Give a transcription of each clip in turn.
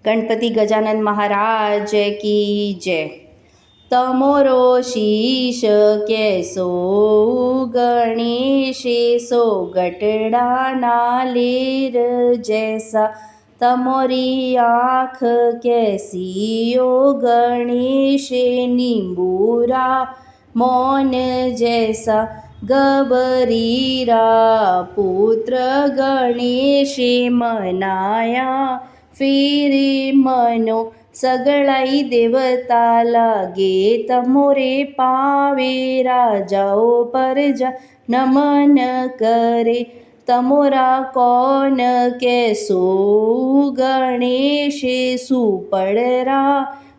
गणपति गजानन महाराज की जय। तमोरो शीश कैसो गणेश सो गटड़ा नालेर जैसा, तमोरी आँख कैसी ओ गणेश नींबूरा मौन जैसा, गबरीरा पुत्र गणेश मनाया फिरे मनो, सगळाई देवता लागे तमोरे पावे, राजाओ परजा नमन करे, तमोरा कौन कैसो गणेश सुपड़रा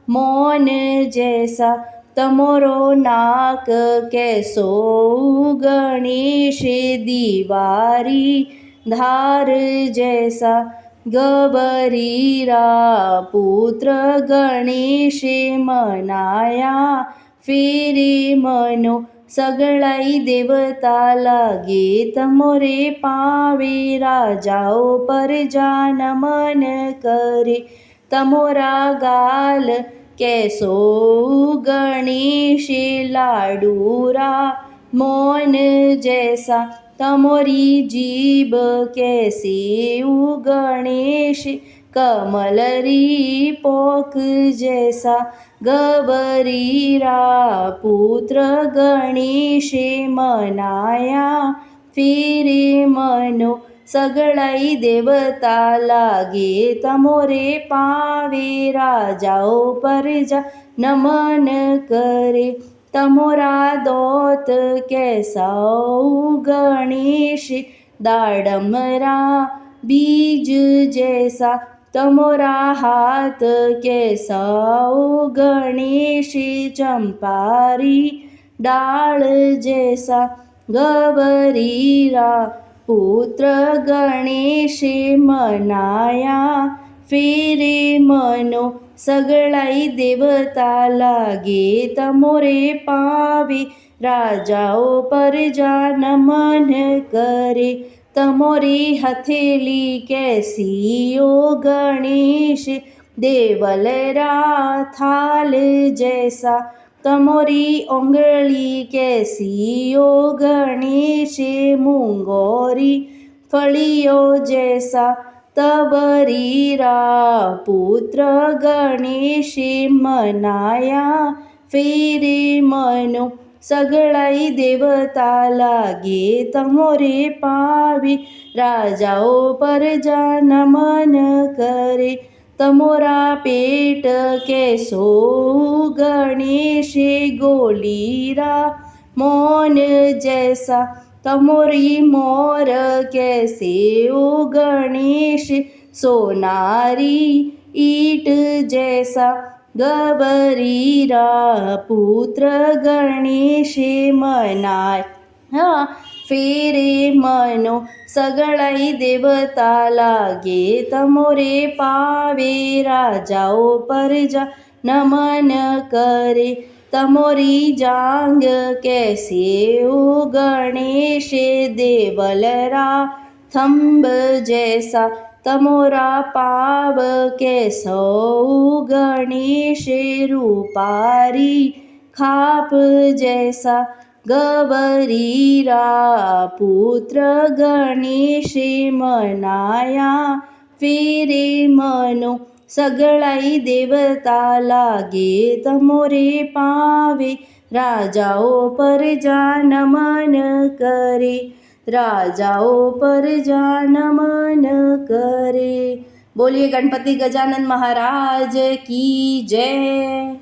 मौन जैसा, तमोरो नाक कैसो गणेश दीवारी धार जैसा, गबरीरा पुत्र गणेश मनाया फिरे मनो, सगळाई देवता लागे तमोरे पावे, राजाओ परजा नमन करे, तमोरा गाल कैसो गणेश लाडूरा मौन जैसा, तमोरी जीभ कैसी गणेश कमलरी पोक जैसा, गबरीरा पुत्र गणेश मनाया फिरे मनो, सगळाई देवता लागे तमोरे पावे, राजाओ परजा नमन करे, तमोरा दोत कैसा गणेश दाडमरा बीज जैसा, तमोरा हाथ कैसा गणेश चंपारी डाल जैसा, गबरीरा पुत्र गणेश मनाया फिरे मनो, सगळाई देवता लागे तमोरे पावे, राजाओ परजा नमन करे, तमोरी हथेली कैसी ओ गणेश देवलरा थाल जैसा, तमोरी उंगली कैसी ओ गणेश मूंगोरी फलियो जैसा, तबरीरा पुत्र गणेश मनाया फिरे मनो, सगळाई देवता लागे तमोरे पावे, राजाओ परजा नमन करे, तमोरा पेट कैसो गणेश गोलीरा मौन जैसा, तमोरी मोर कैसे ओ गणेश सोनारी ईट जैसा, गबरीरा पुत्र गणेश मनाया फिरे मनो, सगळाई देवता लागे तमोरे पावे, राजाओ परजा नमन करे, तमोरी जांग कैसे ओ गणेश देवलरा थंब जैसा, तमोरा पाव कैसो गणेश रूपारी खाप जैसा, गबरीरा पुत्र गणेश मनाया फिरे मनो, सगळाई देवता लागे तमोरे पावे, राजाओ परजा नमन करे, राजाओ परजा नमन करे। बोलिए गणपति गजानन महाराज की जय।